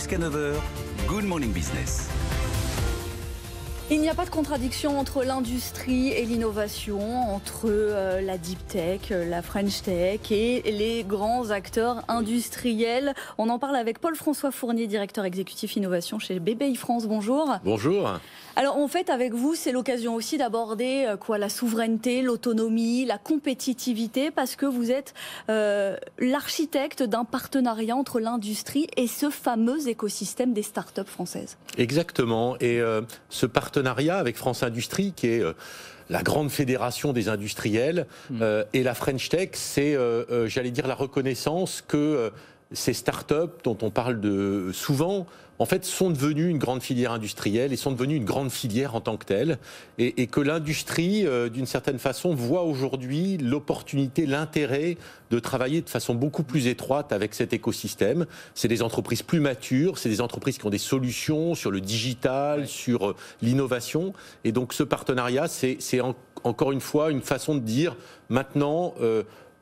Jusqu'à 9 h, Good Morning Business. Il n'y a pas de contradiction entre l'industrie et l'innovation, entre la deep tech, la French tech et les grands acteurs industriels. On en parle avec Paul-François Fournier, directeur exécutif innovation chez BPI France. Bonjour. Bonjour. Alors en fait, avec vous, c'est l'occasion aussi d'aborder la souveraineté, l'autonomie, la compétitivité, parce que vous êtes l'architecte d'un partenariat entre l'industrie et ce fameux écosystème des startups françaises. Exactement. Et ce partenariat avec France Industrie, qui est la grande fédération des industriels, et la French Tech, c'est, j'allais dire, la reconnaissance que ces startups dont on parle souvent, en fait, sont devenues une grande filière industrielle et sont devenues une grande filière en tant que telle. Et que l'industrie, d'une certaine façon, voit aujourd'hui l'opportunité, l'intérêt de travailler de façon beaucoup plus étroite avec cet écosystème. C'est des entreprises plus matures, c'est des entreprises qui ont des solutions sur le digital, sur l'innovation. Et donc ce partenariat, c'est encore une fois une façon de dire maintenant...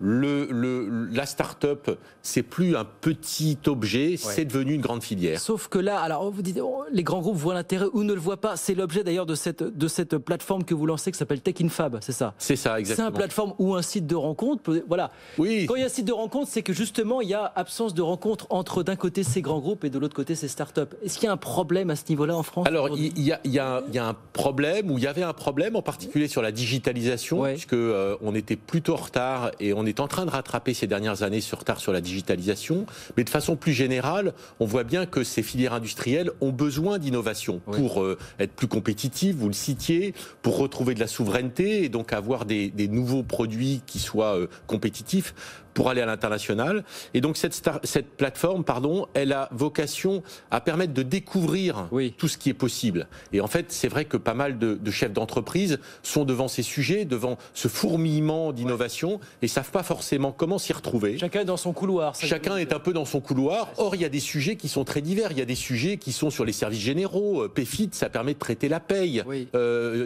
la start-up, c'est plus un petit objet, c'est devenu une grande filière. Sauf que là, alors vous dites, les grands groupes voient l'intérêt ou ne le voient pas. C'est l'objet d'ailleurs de cette plateforme que vous lancez qui s'appelle Tech in Fab, c'est ça? C'est ça, exactement. C'est une plateforme ou un site de rencontre. Voilà. Oui. Quand il y a un site de rencontre, c'est que justement, il y a absence de rencontre entre d'un côté ces grands groupes et de l'autre côté ces start-up. Est-ce qu'il y a un problème à ce niveau-là en France? Alors, il y a un problème, ou il y avait un problème en particulier sur la digitalisation, puisque on était plutôt en retard et on est en train de rattraper ces dernières années ce retard sur la digitalisation. Mais de façon plus générale, on voit bien que ces filières industrielles ont besoin d'innovation pour être plus compétitives, vous le citiez, pour retrouver de la souveraineté et donc avoir des nouveaux produits qui soient compétitifs pour aller à l'international. Et donc cette plateforme, elle a vocation à permettre de découvrir tout ce qui est possible. Et en fait, c'est vrai que pas mal de chefs d'entreprise sont devant ces sujets, devant ce fourmillement d'innovation et savent pas forcément comment s'y retrouver. Chacun est dans son couloir. Chacun est un peu dans son couloir. Or, il y a des sujets qui sont très divers. Il y a des sujets qui sont sur les services généraux. PFIT, ça permet de traiter la paye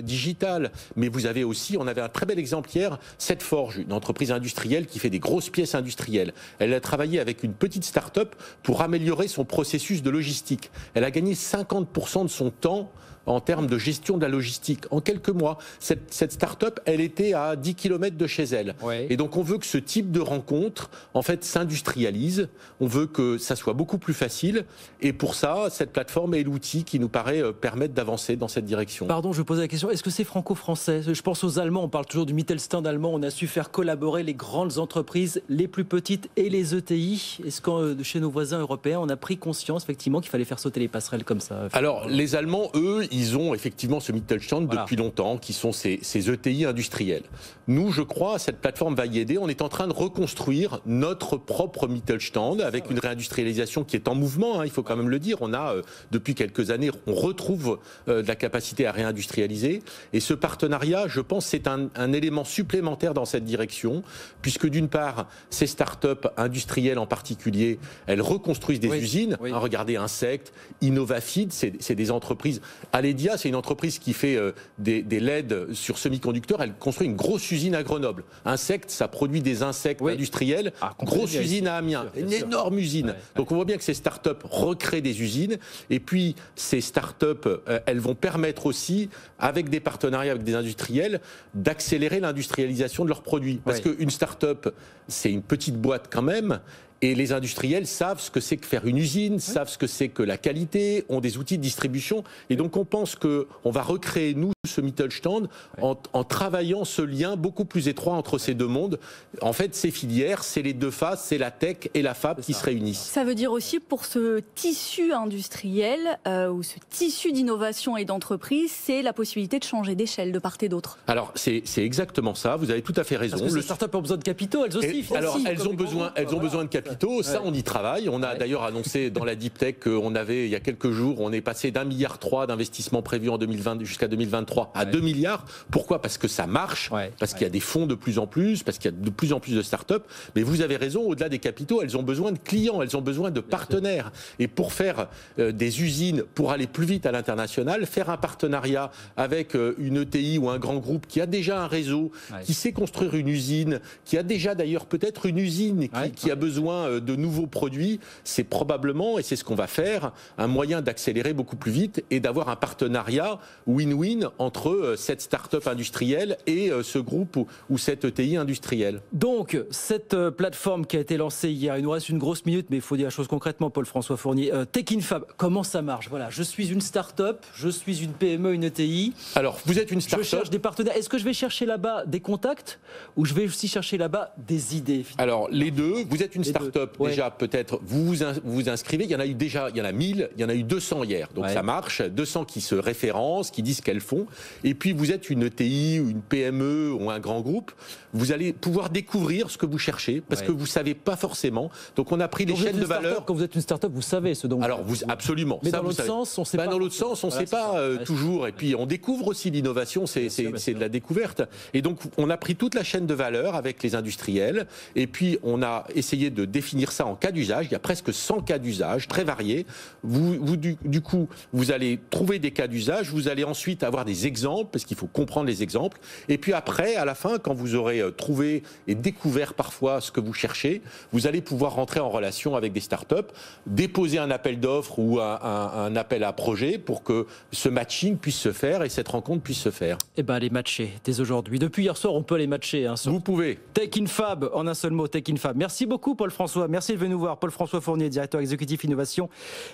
digitale. Mais vous avez aussi, on avait un très bel exemple hier, Setforge, une entreprise industrielle qui fait des grosses pièces industrielles. Elle a travaillé avec une petite start-up pour améliorer son processus de logistique. Elle a gagné 50% de son temps en termes de gestion de la logistique. En quelques mois, cette start-up, elle était à 10 km de chez elle. Et donc, on veut que ce type de rencontre, en fait, s'industrialise. On veut que ça soit beaucoup plus facile. Et pour ça, cette plateforme est l'outil qui nous paraît permettre d'avancer dans cette direction. Pardon, je pose la question. Est-ce que c'est franco-français? Je pense aux Allemands. On parle toujours du Mittelstand allemand. On a su faire collaborer les grandes entreprises, les plus petites et les ETI. Est-ce que chez nos voisins européens, on a pris conscience, effectivement, qu'il fallait faire sauter les passerelles comme ça? Alors, les Allemands, eux, ils ont effectivement ce Mittelstand depuis longtemps, qui sont ces ETI industriels. Nous, je crois, cette plateforme va y aider. On est en train de reconstruire notre propre Mittelstand avec une réindustrialisation qui est en mouvement, il faut quand même le dire. On a, depuis quelques années, on retrouve de la capacité à réindustrialiser. Et ce partenariat, je pense, c'est un élément supplémentaire dans cette direction, puisque d'une part, ces start-up industrielles en particulier, elles reconstruisent des usines. Regardez Insect, Innovafeed, c'est des entreprises. Aledia, c'est une entreprise qui fait des LED sur semi-conducteurs. Elle construit une grosse usine à Grenoble. Insect, ça produit des insectes industriels. Grosse usine à Amiens. Une énorme usine. Donc on voit bien que ces start-up recréent des usines. Et puis ces start-up, elles vont permettre aussi, avec des partenariats avec des industriels, d'accélérer l'industrialisation de leurs produits. Parce qu'une start-up, c'est une petite boîte quand même. Et les industriels savent ce que c'est que faire une usine, savent ce que c'est que la qualité, ont des outils de distribution. Et donc on pense qu'on va recréer, nous, ce Mittelstand en travaillant ce lien beaucoup plus étroit entre ces deux mondes. En fait, ces filières, c'est les deux faces, c'est la tech et la fab qui se réunissent. Ça veut dire aussi pour ce tissu industriel ou ce tissu d'innovation et d'entreprise, c'est la possibilité de changer d'échelle de part et d'autre. Alors c'est exactement ça, vous avez tout à fait raison. Parce que les startups ont besoin de capitaux, elles aussi. Alors elles ont besoin de capitaux. Ça, on y travaille. On a d'ailleurs annoncé dans la Deep Tech qu'on avait, il y a quelques jours, on est passé d'1,3 milliard d'investissements prévus en 2020 jusqu'à 2023 2023 à 2 milliards. Pourquoi? Parce que ça marche, parce qu'il y a des fonds de plus en plus, parce qu'il y a de plus en plus de start-up. Mais vous avez raison, au-delà des capitaux, elles ont besoin de clients, elles ont besoin de partenaires. Et pour faire des usines, pour aller plus vite à l'international, faire un partenariat avec une ETI ou un grand groupe qui a déjà un réseau, qui sait construire une usine, qui a déjà d'ailleurs peut-être une usine qui a besoin de nouveaux produits, c'est probablement, et c'est ce qu'on va faire, un moyen d'accélérer beaucoup plus vite et d'avoir un partenariat win-win entre cette start-up industrielle et ce groupe ou cette ETI industrielle. Donc, cette plateforme qui a été lancée hier, il nous reste une grosse minute, mais il faut dire la chose concrètement, Paul-François Fournier. Tech in Fab, comment ça marche? Voilà, je suis une start-up, je suis une PME, une ETI. Alors, vous êtes une start-up. Je cherche des partenaires. Est-ce que je vais chercher là-bas des contacts ou je vais aussi chercher là-bas des idées? Alors, les deux. Vous êtes une start-up, déjà, peut-être, vous vous inscrivez. Il y en a eu déjà, il y en a 1000, il y en a eu 200 hier. Donc, ça marche. 200 qui se référencent, qui disent ce qu'elles font. Et puis, vous êtes une ETI ou une PME ou un grand groupe. Vous allez pouvoir découvrir ce que vous cherchez parce que vous ne savez pas forcément. Donc, on a pris les chaînes de valeur. Quand vous êtes une start-up, vous savez ce dont Alors, absolument. Mais dans l'autre sens, on ne sait pas. Dans l'autre sens, on ne sait pas toujours. Et puis, on découvre aussi l'innovation, c'est de la découverte. Et donc, on a pris toute la chaîne de valeur avec les industriels. Et puis, on a essayé de définir ça en cas d'usage. Il y a presque 100 cas d'usage, très variés. Du coup, vous allez trouver des cas d'usage. Vous allez ensuite avoir des exemples, parce qu'il faut comprendre les exemples. Et puis après, à la fin, quand vous aurez trouvé et découvert parfois ce que vous cherchez, vous allez pouvoir rentrer en relation avec des startups, déposer un appel d'offres ou un appel à projet pour que ce matching puisse se faire et cette rencontre puisse se faire. Eh bien, les matcher dès aujourd'hui. Depuis hier soir, on peut les matcher. Vous pouvez. Tech in Fab, en un seul mot, Tech in Fab. Merci beaucoup, Paul-François. Merci de venir nous voir. Paul-François Fournier, directeur exécutif innovation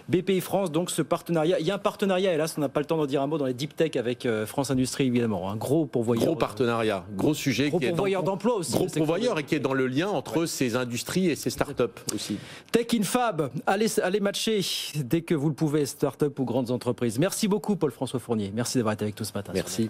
BPI France. Donc, ce partenariat, il y a un partenariat, hélas, on n'a pas le temps d'en dire un mot, dans les deep tech avec France Industrie, évidemment. Un gros pourvoyeur. Gros partenariat, gros sujet. Gros pourvoyeur d'emploi aussi. Gros pourvoyeur et qui est dans le lien entre ces industries et ces startups aussi. Tech in Fab, allez matcher dès que vous le pouvez, startup ou grandes entreprises. Merci beaucoup, Paul-François Fournier. Merci d'avoir été avec nous ce matin. Merci.